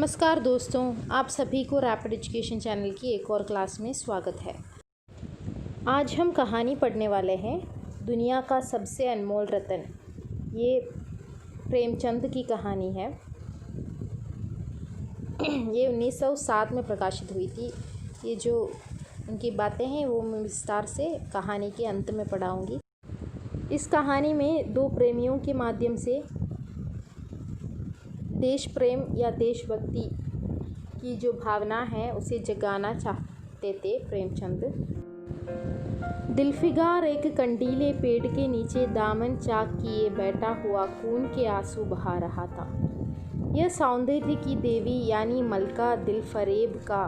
नमस्कार दोस्तों, आप सभी को रैपिड एजुकेशन चैनल की एक और क्लास में स्वागत है। आज हम कहानी पढ़ने वाले हैं दुनिया का सबसे अनमोल रत्न। ये प्रेमचंद की कहानी है। ये 1907 में प्रकाशित हुई थी। ये जो उनकी बातें हैं वो मैं विस्तार से कहानी के अंत में पढ़ाऊँगी। इस कहानी में दो प्रेमियों के माध्यम से देश प्रेम या देशभक्ति की जो भावना है उसे जगाना चाहते थे प्रेमचंद। दिलफिगार एक कंडीले पेड़ के नीचे दामन चाक किए बैठा हुआ खून के आंसू बहा रहा था। यह सौंदर्य की देवी यानी मलका दिलफरेब का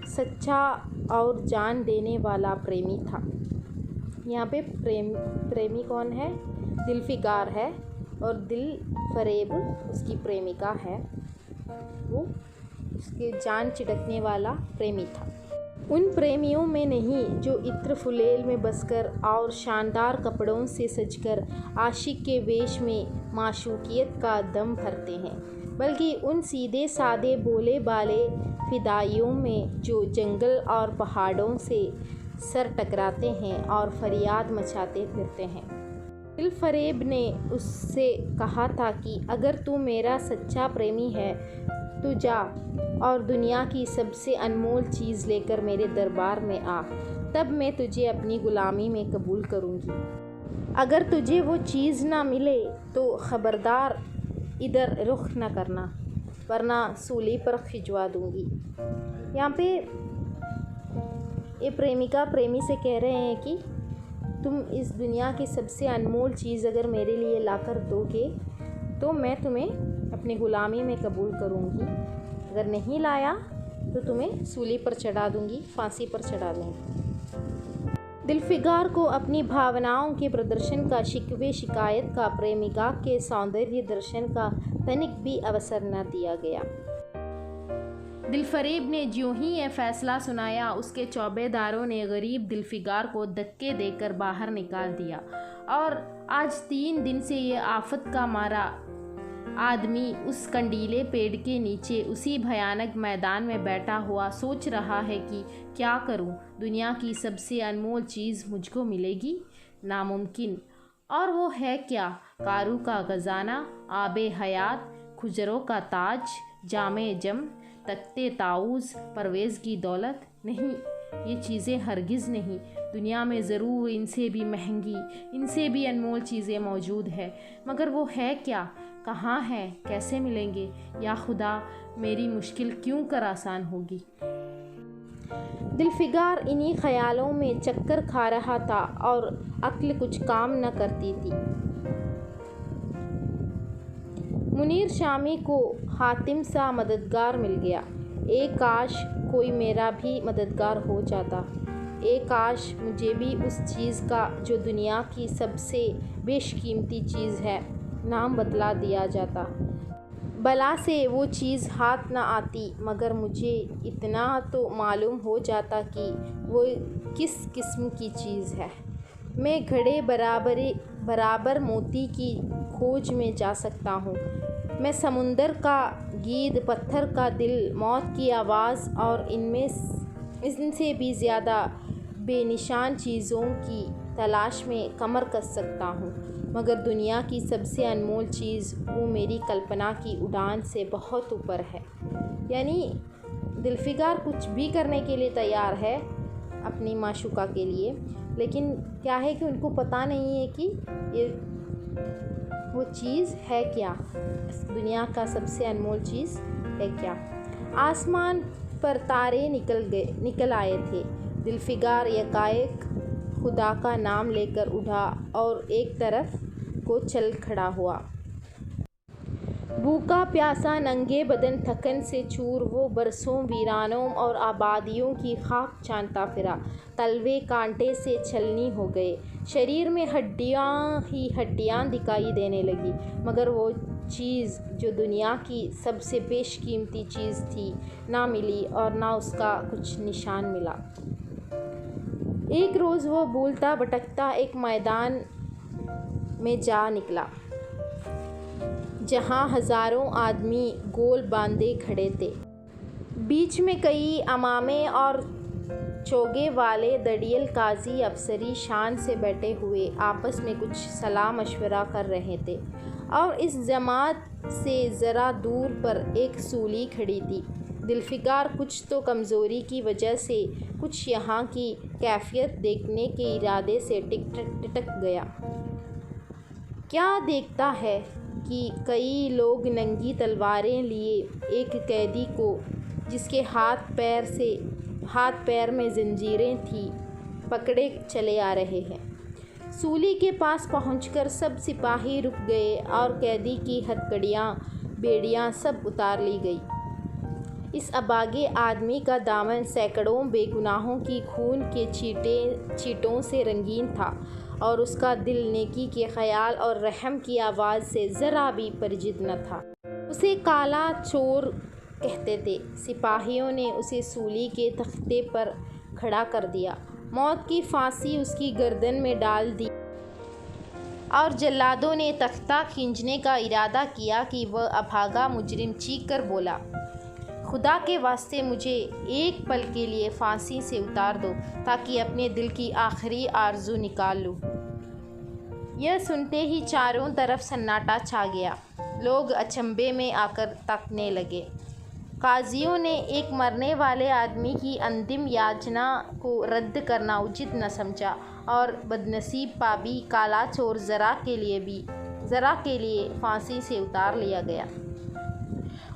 सच्चा और जान देने वाला प्रेमी था। यहाँ पे प्रेमी कौन है? दिलफिगार है और दिलफरेब उसकी प्रेमिका है। वो उसके जान चिढ़कने वाला प्रेमी था। उन प्रेमियों में नहीं जो इत्र फुलेल में बसकर और शानदार कपड़ों से सजकर आशिक के वेश में माशूकियत का दम भरते हैं, बल्कि उन सीधे सादे भोले भाले फिदाइयों में जो जंगल और पहाड़ों से सर टकराते हैं और फरियाद मचाते फिरते हैं। दिलफरेब ने उससे कहा था कि अगर तू मेरा सच्चा प्रेमी है तो जा और दुनिया की सबसे अनमोल चीज़ लेकर मेरे दरबार में आ, तब मैं तुझे अपनी ग़ुलामी में कबूल करूँगी। अगर तुझे वो चीज़ ना मिले तो ख़बरदार इधर रुख न करना, वरना सूली पर खिंचवा दूँगी। यहाँ पे ये प्रेमिका प्रेमी से कह रहे हैं कि तुम इस दुनिया की सबसे अनमोल चीज़ अगर मेरे लिए लाकर दोगे तो मैं तुम्हें अपनी ग़ुलामी में कबूल करूँगी। अगर नहीं लाया तो तुम्हें सूली पर चढ़ा दूँगी, फांसी पर चढ़ा दूँगी। दिलफिगार को अपनी भावनाओं के प्रदर्शन का, शिकवे शिकायत का, प्रेमिका के सौंदर्य दर्शन का तनिक भी अवसर न दिया गया। दिलफरेब ने ज्यों ही यह फैसला सुनाया, उसके चौबेदारों ने गरीब दिलफिगार को धक्के देकर बाहर निकाल दिया और आज 3 दिन से ये आफत का मारा आदमी उस कंडीले पेड़ के नीचे उसी भयानक मैदान में बैठा हुआ सोच रहा है कि क्या करूं? दुनिया की सबसे अनमोल चीज़ मुझको मिलेगी? नामुमकिन। और वो है क्या? कारू का खजाना, आबे हयात, खुजरों का ताज, जामे जम, तख्ते ताऊज़, परवेज़ की दौलत? नहीं, ये चीज़ें हरगिज़ नहीं। दुनिया में ज़रूर इनसे भी महंगी, इनसे भी अनमोल चीज़ें मौजूद है, मगर वो है क्या? कहाँ है? कैसे मिलेंगे? या खुदा, मेरी मुश्किल क्यों कर आसान होगी। दिलफिगार इन्हीं ख्यालों में चक्कर खा रहा था और अक्ल कुछ काम न करती थी। मुनीर शामी को हातिम सा मददगार मिल गया। एक काश कोई मेरा भी मददगार हो जाता। एक काश मुझे भी उस चीज़ का जो दुनिया की सबसे बेशकीमती चीज़ है नाम बतला दिया जाता। भला से वो चीज़ हाथ न आती, मगर मुझे इतना तो मालूम हो जाता कि वो किस किस्म की चीज़ है। मैं घड़े बराबर मोती की खोज में जा सकता हूँ। मैं समुंदर का गीद, पत्थर का दिल, मौत की आवाज़ और इनसे भी ज़्यादा बेनिशान चीज़ों की तलाश में कमर कस सकता हूँ, मगर दुनिया की सबसे अनमोल चीज़ वो मेरी कल्पना की उड़ान से बहुत ऊपर है। यानी दिलफिगार कुछ भी करने के लिए तैयार है अपनी माशूका के लिए, लेकिन क्या है कि उनको पता नहीं है कि ये वो चीज़ है क्या, दुनिया का सबसे अनमोल चीज़ है क्या। आसमान पर तारे निकल आए थे। दिलफिगार यकाएक खुदा का नाम लेकर उठा और एक तरफ को चल खड़ा हुआ। भूखा प्यासा नंगे बदन थकन से चूर वो बरसों वीरानों और आबादियों की खाक छानता फिरा। तलवे कांटे से छलनी हो गए, शरीर में हड्डियाँ ही हड्डियाँ दिखाई देने लगी, मगर वो चीज़ जो दुनिया की सबसे बेशकीमती चीज़ थी ना मिली और ना उसका कुछ निशान मिला। एक रोज़ वो भूलता भटकता एक मैदान में जा निकला जहाँ हज़ारों आदमी गोल बांधे खड़े थे। बीच में कई अमामे और चोगे वाले दड़ियल काजी अफसरी शान से बैठे हुए आपस में कुछ सलाह मशवरा कर रहे थे, और इस जमात से ज़रा दूर पर एक सूली खड़ी थी। दिलफिकार कुछ तो कमज़ोरी की वजह से, कुछ यहाँ की कैफियत देखने के इरादे से टिटक गया। क्या देखता है कि कई लोग नंगी तलवारें लिए एक कैदी को, जिसके हाथ पैर में जंजीरें थीं, पकड़े चले आ रहे हैं। सूली के पास पहुंचकर सब सिपाही रुक गए और कैदी की हथकड़ियाँ, बेड़ियाँ सब उतार ली गई। इस अभागे आदमी का दामन सैकड़ों बेगुनाहों की खून के छींटों से रंगीन था, और उसका दिल नेकी के ख्याल और रहम की आवाज़ से ज़रा भी परिचित न था। उसे काला चोर कहते थे। सिपाहियों ने उसे सूली के तख्ते पर खड़ा कर दिया, मौत की फांसी उसकी गर्दन में डाल दी, और जल्लादों ने तख्ता खींचने का इरादा किया कि वह अभागा मुजरिम चीख कर बोला, खुदा के वास्ते मुझे एक पल के लिए फांसी से उतार दो, ताकि अपने दिल की आखिरी आरज़ू निकाल लूँ। यह सुनते ही चारों तरफ सन्नाटा छा गया। लोग अचंभे में आकर तकने लगे। काजियों ने एक मरने वाले आदमी की अंतिम याचना को रद्द करना उचित न समझा, और बदनसीब पापी काला चोर ज़रा के लिए फांसी से उतार लिया गया।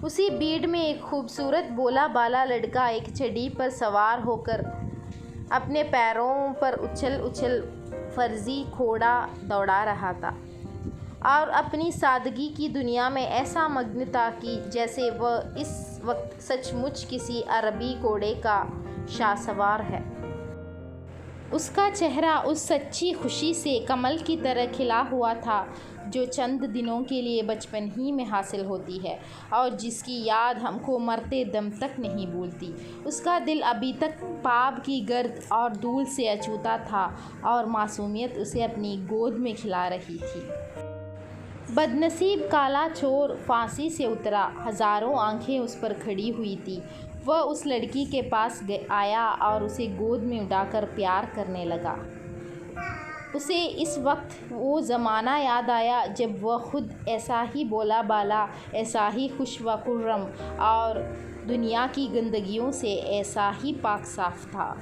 उसी भीड़ में एक खूबसूरत बोला बाला लड़का एक चढ़ी पर सवार होकर अपने पैरों पर उछल फर्जी घोड़ा दौड़ा रहा था, और अपनी सादगी की दुनिया में ऐसा मग्न था कि जैसे वह इस वक्त सचमुच किसी अरबी घोड़े का शाहसवार है। उसका चेहरा उस सच्ची खुशी से कमल की तरह खिला हुआ था जो चंद दिनों के लिए बचपन ही में हासिल होती है, और जिसकी याद हमको मरते दम तक नहीं भूलती। उसका दिल अभी तक पाप की गर्द और धूल से अछूता था, और मासूमियत उसे अपनी गोद में खिला रही थी। बदनसीब काला चोर फांसी से उतरा। हज़ारों आंखें उस पर खड़ी हुई थी। वह उस लड़की के पास आया और उसे गोद में उठाकर प्यार करने लगा। उसे इस वक्त वो ज़माना याद आया जब वह खुद ऐसा ही बोला बाला, ऐसा ही खुश व खुर्रम, और दुनिया की गंदगियों से ऐसा ही पाक साफ था।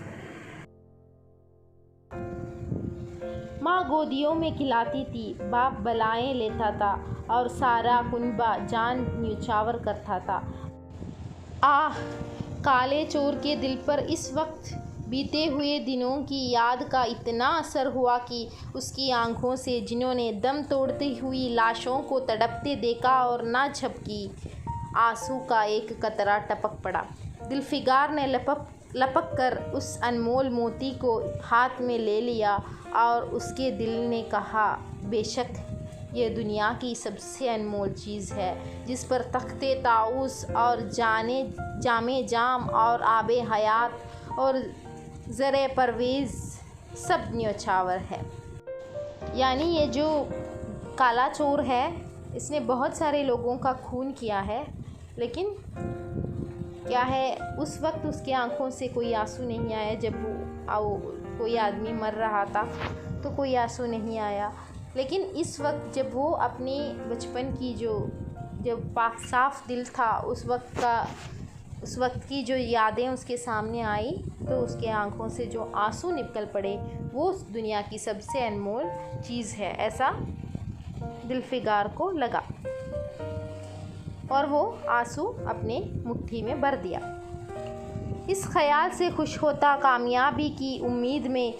माँ गोदियों में खिलाती थी, बाप बलाएं लेता था, और सारा कुनबा जान न्यौछावर करता था। आह, काले चोर के दिल पर इस वक्त बीते हुए दिनों की याद का इतना असर हुआ कि उसकी आंखों से, जिन्होंने दम तोड़ती हुई लाशों को तड़पते देखा और ना झपकी, आंसू का एक कतरा टपक पड़ा। दिलफिकार ने लपक कर उस अनमोल मोती को हाथ में ले लिया, और उसके दिल ने कहा, बेशक यह दुनिया की सबसे अनमोल चीज़ है, जिस पर तख्ते ताऊस और जामे जाम और आबे हयात और ज़रे परवेज़ सब न्यौछावर है। यानी ये जो काला चोर है, इसने बहुत सारे लोगों का खून किया है, लेकिन क्या है, उस वक्त उसके आंखों से कोई आंसू नहीं आया। जब कोई आदमी मर रहा था तो कोई आंसू नहीं आया, लेकिन इस वक्त जब वो अपने बचपन की जब पाक साफ दिल था, उस वक्त की जो यादें उसके सामने आई, तो उसके आंखों से जो आंसू निकल पड़े, वो दुनिया की सबसे अनमोल चीज़ है, ऐसा दिलफिकार को लगा, और वो आंसू अपने मुट्ठी में भर दिया। इस ख्याल से खुश होता, कामयाबी की उम्मीद में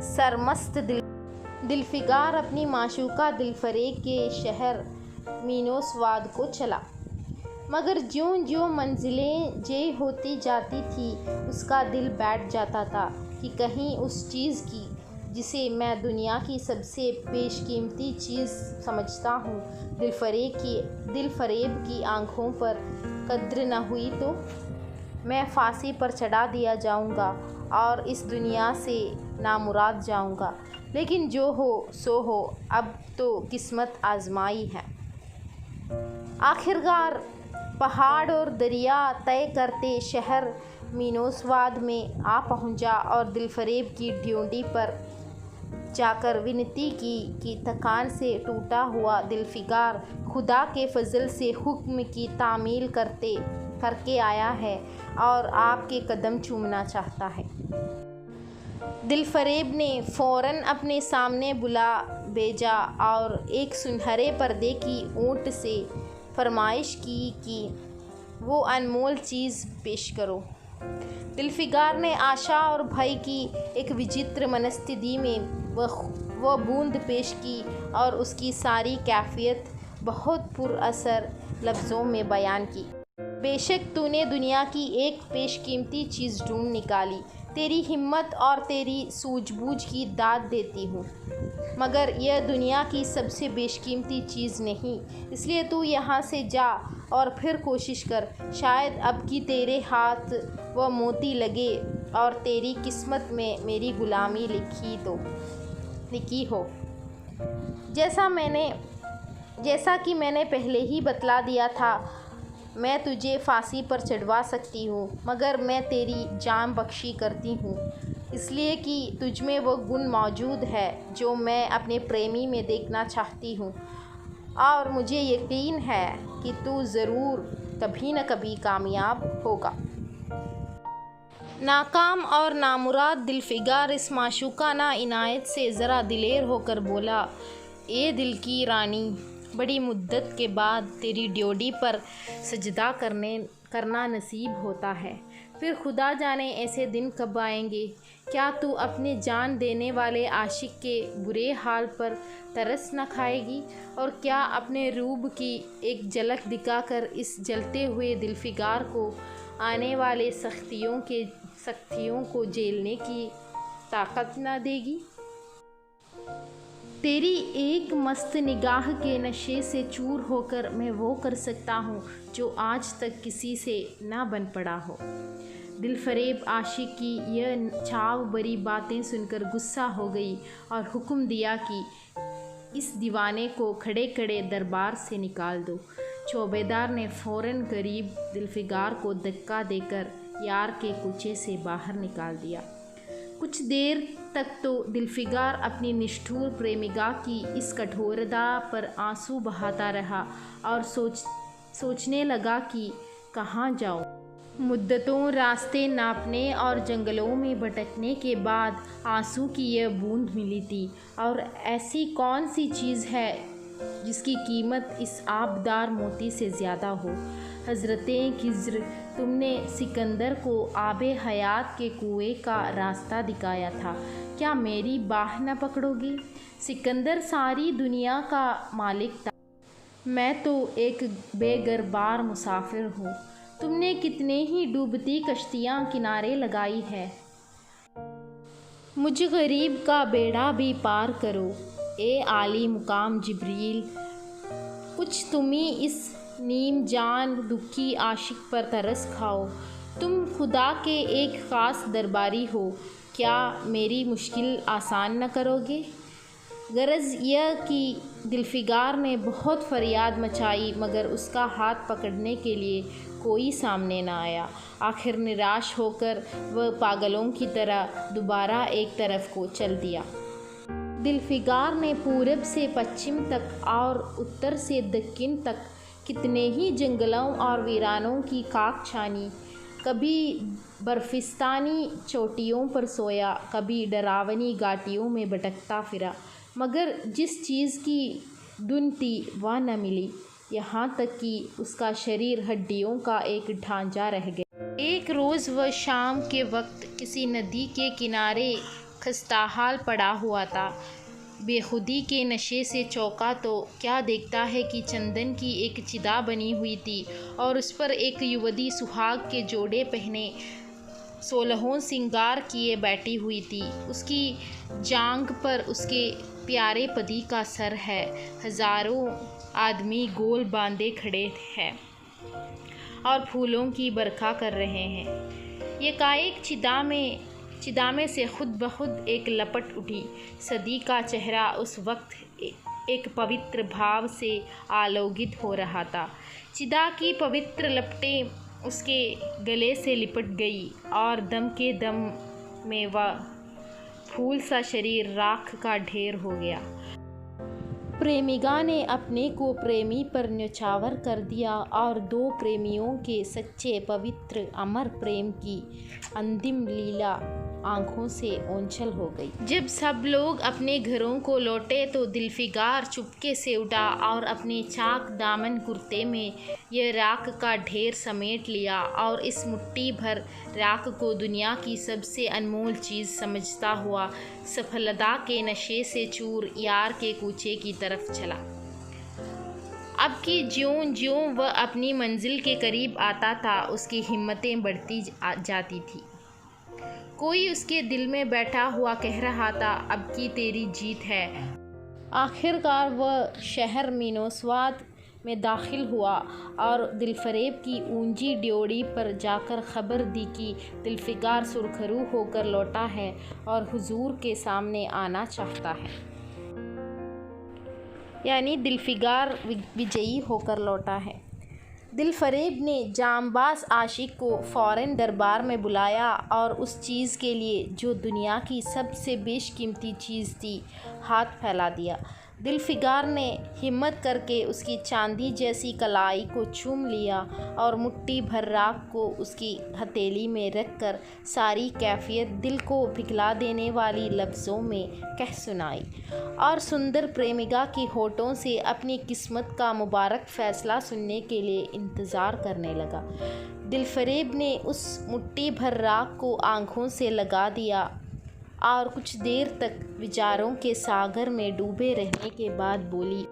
सरमस्त दिलफिकार अपनी माशूका दिलफरेब के शहर मीनोसवाद को चला। मगर ज्यों ज्यों मंजिलें जे होती जाती थी, उसका दिल बैठ जाता था कि कहीं उस चीज़ की, जिसे मैं दुनिया की सबसे बेशकीमती चीज़ समझता हूँ, दिलफरेब की आँखों पर कद्र न हुई तो मैं फांसी पर चढ़ा दिया जाऊँगा और इस दुनिया से नामुराद जाऊँगा। लेकिन जो हो सो हो, अब तो किस्मत आजमाई है। आखिरकार पहाड़ और दरिया तय करते शहर मीनोसवाद में आ पहुंचा और दिलफरेब की ड्योंडी पर जाकर विनती की कि थकान से टूटा हुआ दिलफिगार खुदा के फजल से हुक्म की तामील करके आया है और आपके कदम चूमना चाहता है। दिलफरेब ने फ़ौरन अपने सामने बुला भेजा और एक सुनहरे पर्दे की ऊँट से फरमाइश की कि वो अनमोल चीज़ पेश करो। दिलफिगार ने आशा और भय की एक विचित्र मनस्थिति में वह बूंद पेश की और उसकी सारी कैफियत बहुत पुरअसर लफ्ज़ों में बयान की। बेशक तूने दुनिया की एक बेशकीमती चीज़ ढूंढ निकाली, तेरी हिम्मत और तेरी सूझबूझ की दाद देती हूँ, मगर यह दुनिया की सबसे बेशकीमती चीज़ नहीं। इसलिए तू यहाँ से जा और फिर कोशिश कर, शायद अब की तेरे हाथ वह मोती लगे और तेरी किस्मत में मेरी गुलामी लिखी हो। जैसा कि मैंने पहले ही बतला दिया था, मैं तुझे फांसी पर चढ़वा सकती हूँ, मगर मैं तेरी जान बख्शी करती हूँ इसलिए कि तुझमें वो गुण मौजूद है जो मैं अपने प्रेमी में देखना चाहती हूँ, और मुझे यकीन है कि तू ज़रूर कभी न कभी कामयाब होगा। नाकाम और नामुराद दिलफिगार इस माशूकाना इनायत से ज़रा दिलेर होकर बोला, ए दिल की रानी, बड़ी मुद्दत के बाद तेरी ड्योढ़ी पर सजदा करना नसीब होता है। फिर खुदा जाने ऐसे दिन कब आएंगे। क्या तू अपने जान देने वाले आशिक के बुरे हाल पर तरस न खाएगी, और क्या अपने रूब की एक झलक दिखाकर इस जलते हुए दिलफिगार को आने वाले सख्तियों को झेलने की ताकत न देगी। तेरी एक मस्त निगाह के नशे से चूर होकर मैं वो कर सकता हूँ जो आज तक किसी से ना बन पड़ा हो। दिलफरेब आशिक की यह छाव भरी बातें सुनकर गुस्सा हो गई और हुक्म दिया कि इस दीवाने को खड़े खड़े दरबार से निकाल दो। चौबेदार ने फ़ौरन गरीब दिलफिगार को धक्का देकर यार के कूचे से बाहर निकाल दिया। कुछ देर तक तो दिलफिगार अपनी निष्ठुर प्रेमिका की इस कठोरता पर आंसू बहाता रहा और सोचने लगा कि कहाँ जाऊँ। मुद्दतों रास्ते नापने और जंगलों में भटकने के बाद आंसू की यह बूंद मिली थी, और ऐसी कौन सी चीज़ है जिसकी कीमत इस आबदार मोती से ज़्यादा हो। हज़रते खिज़्र, तुमने सिकंदर को आबे हयात के कुएं का रास्ता दिखाया था, क्या मेरी बाह न पकड़ोगे। सिकंदर सारी दुनिया का मालिक था, मैं तो एक बेगरबार मुसाफिर हूँ। तुमने कितने ही डूबती कश्तियाँ किनारे लगाई है, मुझ गरीब का बेड़ा भी पार करो। ए आली मुकाम जिब्रील, कुछ तुम ही इस नीम जान दुखी आशिक पर तरस खाओ। तुम खुदा के एक ख़ास दरबारी हो, क्या मेरी मुश्किल आसान न करोगे। गरज यह कि दिलफिगार ने बहुत फरियाद मचाई, मगर उसका हाथ पकड़ने के लिए कोई सामने न आया। आखिर निराश होकर वह पागलों की तरह दोबारा एक तरफ को चल दिया। दिलफिगार ने पूरब से पश्चिम तक और उत्तर से दक्षिण तक कितने ही जंगलों और वीरानों की खाक छानी। कभी बर्फिस्तानी चोटियों पर सोया, कभी डरावनी घाटियों में भटकता फिरा, मगर जिस चीज़ की धुन थी वह न मिली। यहाँ तक कि उसका शरीर हड्डियों का एक ढांचा रह गया। एक रोज़ वह शाम के वक्त किसी नदी के किनारे खस्ताहाल पड़ा हुआ था। बेखुदी के नशे से चौंका तो क्या देखता है कि चंदन की एक चिता बनी हुई थी और उस पर एक युवती सुहाग के जोड़े पहने 16 सिंगार किए बैठी हुई थी। उसकी जांघ पर उसके प्यारे पति का सर है। हज़ारों आदमी गोल बांधे खड़े हैं और फूलों की बरखा कर रहे हैं। ये कायक चिदा में से खुद ब खुद एक लपट उठी। सदी का चेहरा उस वक्त एक पवित्र भाव से आलोकित हो रहा था। चिता की पवित्र लपटें उसके गले से लिपट गई और दम के दम में वह फूल सा शरीर राख का ढेर हो गया। प्रेमिका ने अपने को प्रेमी पर न्यौछावर कर दिया और दो प्रेमियों के सच्चे पवित्र अमर प्रेम की अंतिम लीला आंखों से ओंझल हो गई। जब सब लोग अपने घरों को लौटे तो दिलफिगार चुपके से उठा और अपने चाक दामन कुर्ते में यह राख का ढेर समेट लिया और इस मुट्ठी भर राख को दुनिया की सबसे अनमोल चीज़ समझता हुआ सफलता के नशे से चूर यार के कूचे की तरफ चला। अब कि ज्यों-ज्यों वह अपनी मंजिल के करीब आता था उसकी हिम्मतें बढ़ती जाती थी। कोई उसके दिल में बैठा हुआ कह रहा था, अब की तेरी जीत है। आखिरकार वह शहर मीनोस्वाद में दाखिल हुआ और दिलफरेब की ऊंची ड्योढ़ी पर जाकर खबर दी कि दिलफिगार सुरखरू होकर लौटा है और हुजूर के सामने आना चाहता है। यानी दिलफिगार विजयी होकर लौटा है। दिलफरेब ने जांबाज आशिक को फ़ौरन दरबार में बुलाया और उस चीज़ के लिए जो दुनिया की सबसे बेशकीमती चीज़ थी हाथ फैला दिया। दिलफिगार ने हिम्मत करके उसकी चांदी जैसी कलाई को चूम लिया और मुट्ठी भर राख को उसकी हथेली में रखकर सारी कैफियत दिल को पिघला देने वाली लफ्ज़ों में कह सुनाई और सुंदर प्रेमिका की होठों से अपनी किस्मत का मुबारक फ़ैसला सुनने के लिए इंतज़ार करने लगा। दिलफरेब ने उस मुट्ठी भर राख को आँखों से लगा दिया और कुछ देर तक विचारों के सागर में डूबे रहने के बाद बोली,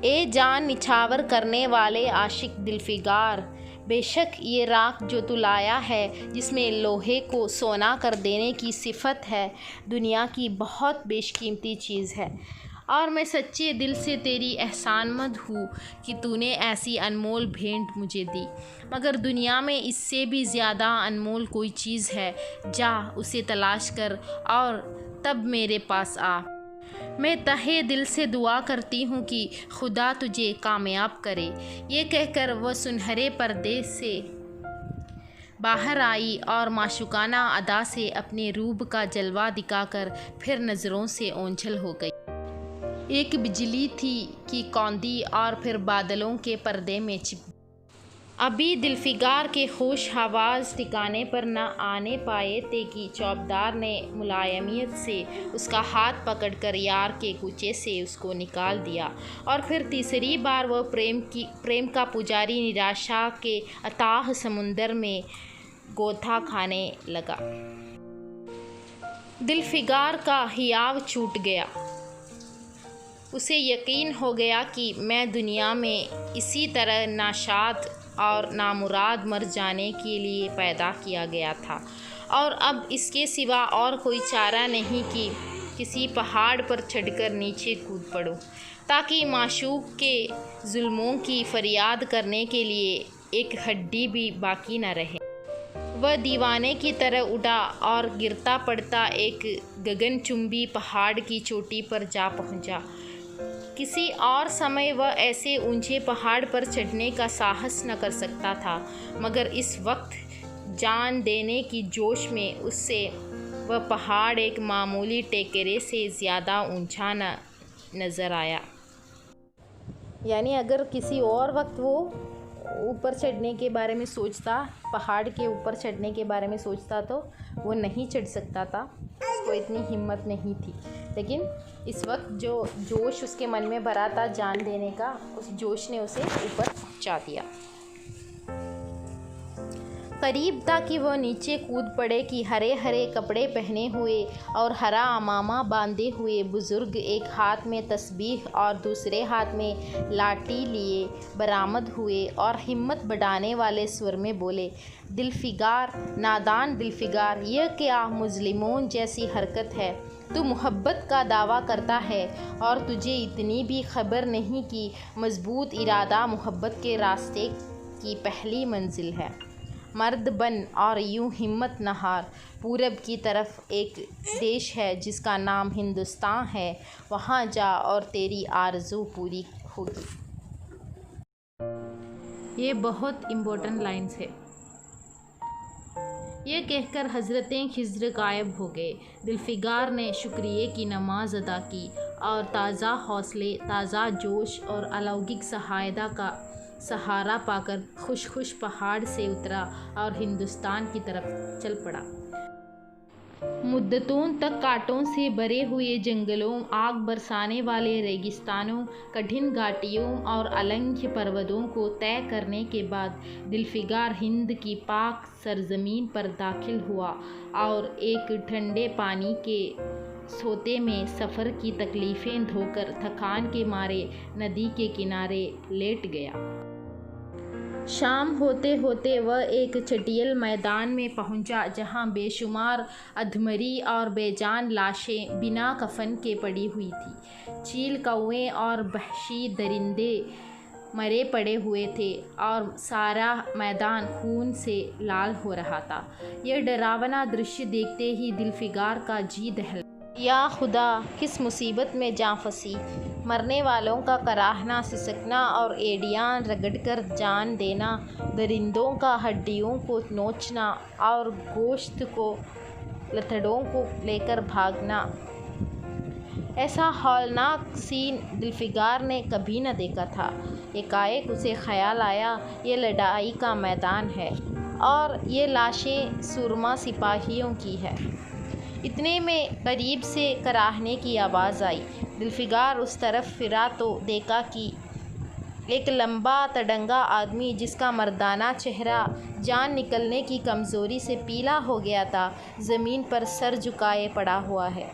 ए जान निछावर करने वाले आशिक दिलफिगार, बेशक ये राख जो तू लाया है जिसमें लोहे को सोना कर देने की सिफत है, दुनिया की बहुत बेशकीमती चीज़ है और मैं सच्चे दिल से तेरी एहसानमंद हूँ कि तूने ऐसी अनमोल भेंट मुझे दी। मगर दुनिया में इससे भी ज़्यादा अनमोल कोई चीज़ है, जा उसे तलाश कर और तब मेरे पास आ। मैं तहे दिल से दुआ करती हूँ कि खुदा तुझे कामयाब करे। ये कहकर वह सुनहरे पर्दे से बाहर आई और माशुकाना अदा से अपने रूप का जलवा दिखाकर फिर नज़रों से ओंझल हो गई। एक बिजली थी कि कौंधी और फिर बादलों के पर्दे में छिप। अभी दिलफिगार के होश हवास ठिकाने पर न आने पाए थे कि चौबदार ने मुलायमियत से उसका हाथ पकड़कर यार के कूचे से उसको निकाल दिया और फिर तीसरी बार वह प्रेम का पुजारी निराशा के अथाह समुंदर में गोथा खाने लगा। दिलफिगार का हियाव छूट गया। उसे यकीन हो गया कि मैं दुनिया में इसी तरह नाशाद और नामुराद मर जाने के लिए पैदा किया गया था और अब इसके सिवा और कोई चारा नहीं कि किसी पहाड़ पर चढ़कर नीचे कूद पड़ूं ताकि माशूक के जुल्मों की फरियाद करने के लिए एक हड्डी भी बाकी न रहे। वह दीवाने की तरह उड़ा और गिरता पड़ता एक गगनचुंबी पहाड़ की चोटी पर जा पहुंचा। किसी और समय वह ऐसे ऊंचे पहाड़ पर चढ़ने का साहस न कर सकता था, मगर इस वक्त जान देने की जोश में उससे वह पहाड़ एक मामूली टेकरे से ज़्यादा ऊंचा न नज़र आया। यानी अगर किसी और वक्त वो ऊपर चढ़ने के बारे में सोचता, पहाड़ के ऊपर चढ़ने के बारे में सोचता तो वो नहीं चढ़ सकता था, उसको इतनी हिम्मत नहीं थी। लेकिन इस वक्त जो जोश उसके मन में भरा था जान देने का, उस जोश ने उसे ऊपर पहुंचा दिया। करीब था कि वह नीचे कूद पड़े कि हरे हरे कपड़े पहने हुए और हरा अमामा बांधे हुए बुज़ुर्ग एक हाथ में तस्बीह और दूसरे हाथ में लाठी लिए बरामद हुए और हिम्मत बढ़ाने वाले स्वर में बोले, दिलफिगार, नादान दिलफिगार, यह क्या मुज़लिमों जैसी हरकत है। तू मोहब्बत का दावा करता है और तुझे इतनी भी खबर नहीं कि मजबूत इरादा मोहब्बत के रास्ते की पहली मंजिल है। मर्द बन और यूं हिम्मत न हार। पूरब की तरफ एक देश है जिसका नाम हिंदुस्तान है, वहाँ जा और तेरी आरज़ू पूरी होगी। ये बहुत इम्पोर्टेंट लाइन्स है। ये कहकर हज़रतें खिज़्र गायब हो गए। जुल्फ़िकार ने शुक्रिया की नमाज अदा की और ताज़ा हौसले, ताज़ा जोश और अलौकिक सहायता का सहारा पाकर खुश खुश पहाड़ से उतरा और हिंदुस्तान की तरफ चल पड़ा। मुद्दतों तक कांटों से भरे हुए जंगलों, आग बरसाने वाले रेगिस्तानों, कठिन घाटियों और अलंघ्य पर्वतों को तय करने के बाद जुल्फ़िकार हिंद की पाक सरजमीन पर दाखिल हुआ और एक ठंडे पानी के सोते में सफ़र की तकलीफ़ें धोकर थकान के मारे नदी के किनारे लेट गया। शाम होते होते वह एक चटियल मैदान में पहुंचा, जहां बेशुमार अधमरी और बेजान लाशें बिना कफन के पड़ी हुई थी। चील, कौवे और वहशी दरिंदे मरे पड़े हुए थे और सारा मैदान खून से लाल हो रहा था। यह डरावना दृश्य देखते ही जुल्फ़िकार का जी दहल। या खुदा, किस मुसीबत में जा फंसी। मरने वालों का कराहना, सिसकना और एड़ियाँ रगड़कर जान देना, दरिंदों का हड्डियों को नोचना और गोश्त को लथड़ों को लेकर भागना, ऐसा हौलनाक सीन जुल्फ़िकार ने कभी न देखा था। एकाएक उसे ख्याल आया, ये लड़ाई का मैदान है और ये लाशें सुरमा सिपाहियों की है। इतने में करीब से कराहने की आवाज़ आई। जुल्फ़िकार उस तरफ फिरा तो देखा कि एक लंबा तड़ंगा आदमी, जिसका मर्दाना चेहरा जान निकलने की कमज़ोरी से पीला हो गया था, ज़मीन पर सर झुकाए पड़ा हुआ है।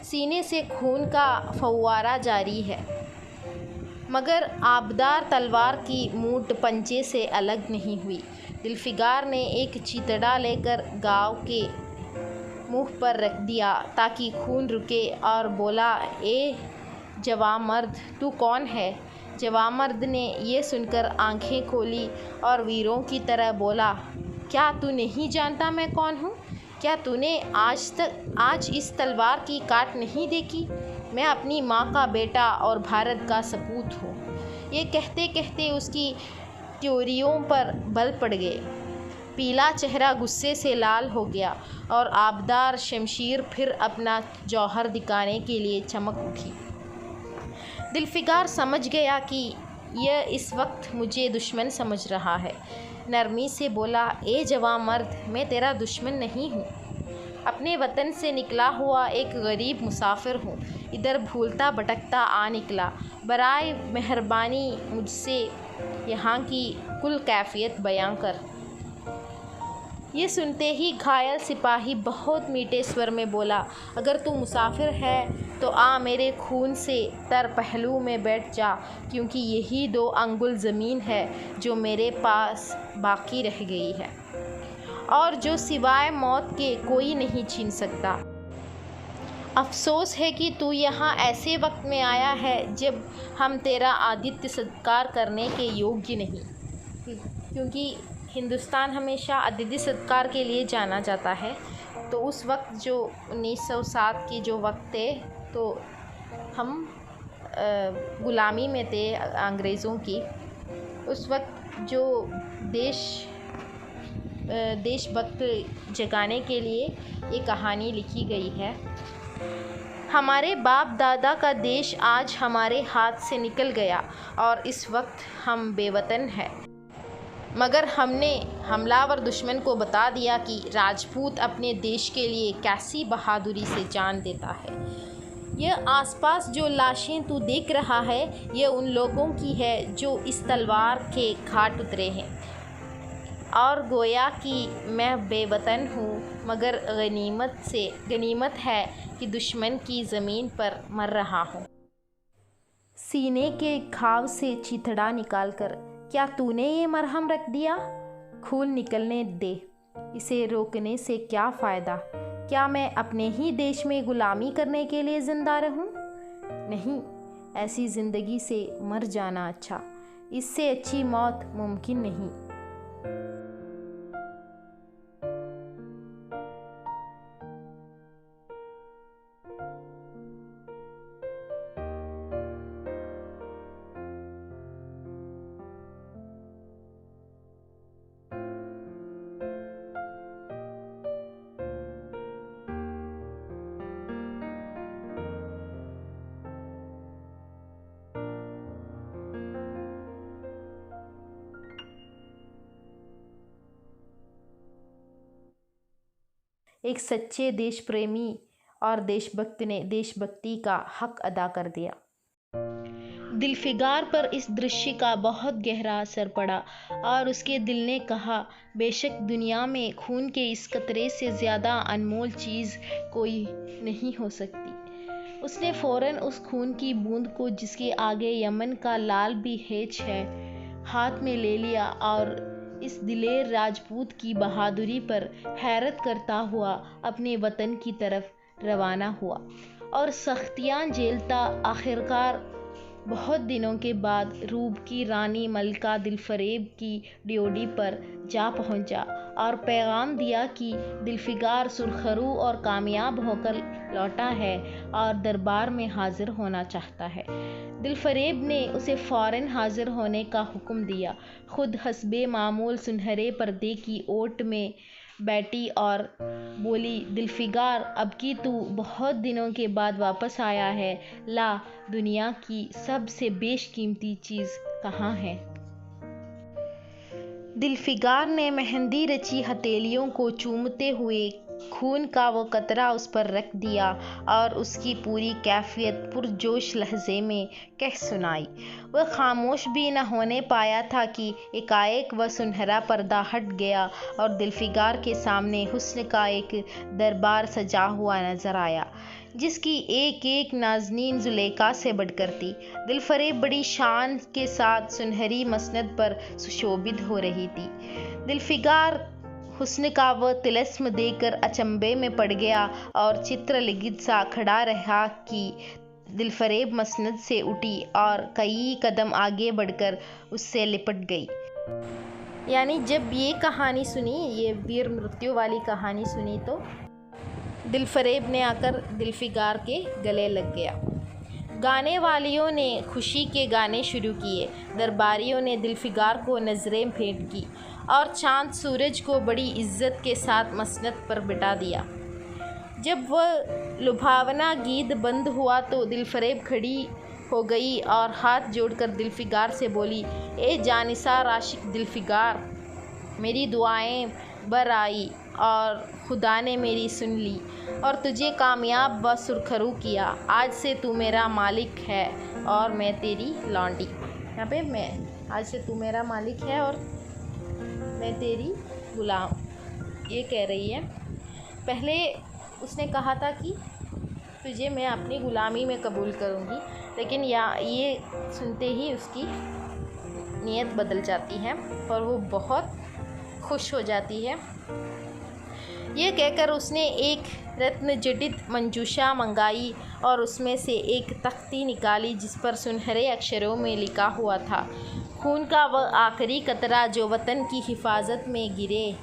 सीने से खून का फव्वारा जारी है, मगर आबदार तलवार की मूठ पंजे से अलग नहीं हुई। जुल्फ़िकार ने एक चितड़ा लेकर गाँव के मुँह पर रख दिया ताकि खून रुके और बोला, ए जवान मर्द, तू कौन है? जवान मर्द ने ये सुनकर आंखें खोली और वीरों की तरह बोला, क्या तू नहीं जानता मैं कौन हूँ? क्या तूने आज इस तलवार की काट नहीं देखी? मैं अपनी माँ का बेटा और भारत का सपूत हूँ। ये कहते कहते उसकी त्योरियों पर बल पड़ गए। पीला चेहरा गुस्से से लाल हो गया और आबदार शमशीर फिर अपना जौहर दिखाने के लिए चमक उठी। जुल्फ़िकार समझ गया कि यह इस वक्त मुझे दुश्मन समझ रहा है। नरमी से बोला, ए जवान मर्द, मैं तेरा दुश्मन नहीं हूँ। अपने वतन से निकला हुआ एक गरीब मुसाफिर हूँ। इधर भूलता भटकता आ निकला। बराए मेहरबानी मुझसे यहाँ की कुल कैफियत बयां कर। ये सुनते ही घायल सिपाही बहुत मीठे स्वर में बोला, अगर तू मुसाफिर है तो आ मेरे खून से तर पहलू में बैठ जा, क्योंकि यही 2 अंगुल ज़मीन है जो मेरे पास बाकी रह गई है और जो सिवाय मौत के कोई नहीं छीन सकता। अफसोस है कि तू यहाँ ऐसे वक्त में आया है जब हम तेरा आतिथ्य सत्कार करने के योग्य नहीं, क्योंकि हिंदुस्तान हमेशा आतिथ्य सत्कार के लिए जाना जाता है। तो उस वक्त जो 1907 की जो वक्त थे, तो हम ग़ुलामी में थे अंग्रेज़ों की। उस वक्त जो देशभक्त जगाने के लिए ये कहानी लिखी गई है। हमारे बाप दादा का देश आज हमारे हाथ से निकल गया और इस वक्त हम बेवतन हैं, मगर हमने हमलावर दुश्मन को बता दिया कि राजपूत अपने देश के लिए कैसी बहादुरी से जान देता है। यह आसपास जो लाशें तू देख रहा है, ये उन लोगों की है जो इस तलवार के घाट उतरे हैं और गोया कि मैं बेवतन हूँ, मगर गनीमत है कि दुश्मन की ज़मीन पर मर रहा हूँ। सीने के घाव से चिथड़ा निकालकर, क्या तूने ये मरहम रख दिया? खून निकलने दे, इसे रोकने से क्या फ़ायदा? क्या मैं अपने ही देश में ग़ुलामी करने के लिए ज़िंदा रहूं? नहीं, ऐसी ज़िंदगी से मर जाना अच्छा। इससे अच्छी मौत मुमकिन नहीं। एक सच्चे देश प्रेमी और देशभक्त ने देशभक्ति का हक अदा कर दिया। दिलफिगार पर इस दृश्य का बहुत गहरा असर पड़ा और उसके दिल ने कहा, बेशक दुनिया में खून के इस कतरे से ज़्यादा अनमोल चीज़ कोई नहीं हो सकती। उसने फ़ौरन उस खून की बूंद को, जिसके आगे यमन का लाल भी हेच है, हाथ में ले लिया और इस दिलेर राजपूत की बहादुरी पर हैरत करता हुआ अपने वतन की तरफ रवाना हुआ और सख्तियाँ झेलता आखिरकार बहुत दिनों के बाद रूम की रानी मलका दिलफरेब की ड्योढ़ी पर जा पहुंचा और पैगाम दिया कि दिलफिगार सुरखरू और कामयाब होकर लौटा है और दरबार में हाजिर होना चाहता है। दिलफरेब ने उसे फ़ौरन हाजिर होने का हुक्म दिया। खुद हस्बे मामूल सुनहरे पर्दे की ओट में बैठी और बोली, दिलफिगार, अब की तू बहुत दिनों के बाद वापस आया है, ला दुनिया की सबसे बेशकीमती चीज़ कहाँ है। दिलफिगार ने मेहंदी रची हथेलियों को चूमते हुए खून का वो कतरा उस पर रख दिया और उसकी पूरी कैफियत पुरजोश लहजे में कह सुनाई। वह खामोश भी न होने पाया था कि एकाएक वह सुनहरा पर्दा हट गया और दिलफिगार के सामने हुस्न का एक दरबार सजा हुआ नजर आया, जिसकी एक एक नाज़नीन जुलेखा से बढ़कर थी। दिलफरेब बड़ी शान के साथ सुनहरी मसनद पर सुशोभित हो रही थी। दिलफिगार हुस्न का वह तिलस्म देकर अचंभे में पड़ गया और चित्रलिखित सा खड़ा रहा कि दिलफरेब मसनद से उठी और कई कदम आगे बढ़कर उससे लिपट गई। यानी जब ये कहानी सुनी, ये वीर मृत्यु वाली कहानी सुनी, तो दिलफरेब ने आकर दिलफिगार के गले लग गया। गाने वालियों ने खुशी के गाने शुरू किए, दरबारियों ने दिलफिगार को नज़रें भेंट की और चाँद सूरज को बड़ी इज्जत के साथ मसनद पर बिठा दिया। जब वह लुभावना गीत बंद हुआ तो दिलफरेब खड़ी हो गई और हाथ जोड़कर दिलफिगार से बोली, ए जानिसार आशिक दिलफिगार, मेरी दुआएं बर आई और खुदा ने मेरी सुन ली और तुझे कामयाब व सुरखरू किया। आज से तू मेरा मालिक है और मैं तेरी लौंडी। यहाँ पे मैं, आज से तू मेरा मालिक है और मैं तेरी गुलाम, ये कह रही है। पहले उसने कहा था कि तुझे मैं अपनी ग़ुलामी में कबूल करूँगी, लेकिन ये सुनते ही उसकी नीयत बदल जाती है और वो बहुत खुश हो जाती है। ये कहकर उसने एक रत्न जडित मंजूषा मंगाई और उसमें से एक तख्ती निकाली जिस पर सुनहरे अक्षरों में लिखा हुआ था, खून का वह आखिरी कतरा जो वतन की हिफाजत में गिरे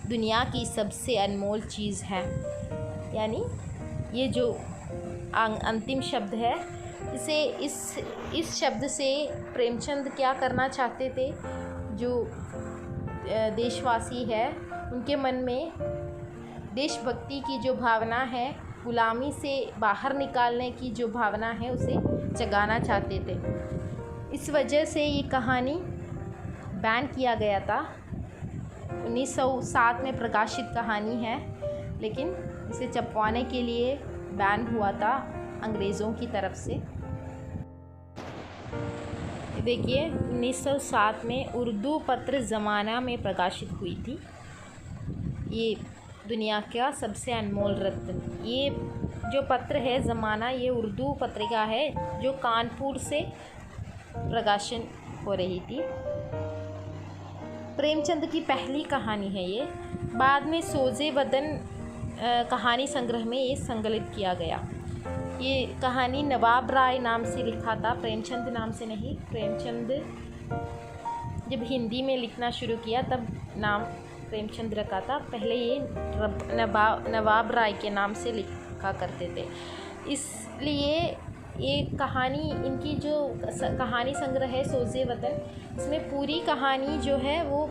दुनिया की सबसे अनमोल चीज़ है। यानी ये जो अंतिम शब्द है, इसे इस शब्द से प्रेमचंद क्या करना चाहते थे, जो देशवासी है उनके मन में देशभक्ति की जो भावना है, ग़ुलामी से बाहर निकालने की जो भावना है, उसे जगाना चाहते थे। इस वजह से ये कहानी बैन किया गया था। 1907 में प्रकाशित कहानी है, लेकिन इसे छपवाने के लिए बैन हुआ था अंग्रेज़ों की तरफ से। देखिए 1907 में उर्दू पत्र ज़माना में प्रकाशित हुई थी। ये दुनिया का सबसे अनमोल रत्न, ये जो पत्र है ज़माना, ये उर्दू पत्रिका है जो कानपुर से प्रकाशन हो रही थी। प्रेमचंद की पहली कहानी है ये। बाद में सोज़े वतन कहानी संग्रह में ये संकलित किया गया। ये कहानी नवाब राय नाम से लिखा था, प्रेमचंद नाम से नहीं। प्रेमचंद जब हिंदी में लिखना शुरू किया तब नाम प्रेमचंद रखा था, पहले ये नवाब राय के नाम से लिखा करते थे। इसलिए ये कहानी, इनकी जो कहानी संग्रह है सोज़े वतन, इसमें पूरी कहानी जो है वो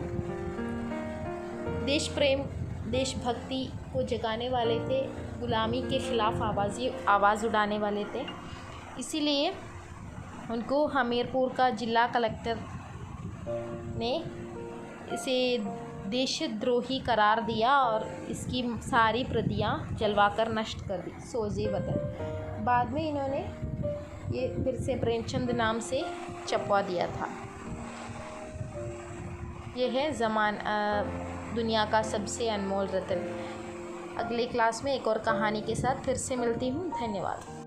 देश प्रेम, देशभक्ति को जगाने वाले थे, ग़ुलामी के ख़िलाफ़ आवाज़ उठाने वाले थे। इसीलिए उनको हमीरपुर का जिला कलेक्टर ने इसे देशद्रोही करार दिया और इसकी सारी प्रतियां जलवाकर नष्ट कर दी, सोजे वतन। बाद में इन्होंने ये फिर से प्रेमचंद नाम से छपवा दिया था। ये है दुनिया का सबसे अनमोल रत्न। अगले क्लास में एक और कहानी के साथ फिर से मिलती हूँ। धन्यवाद।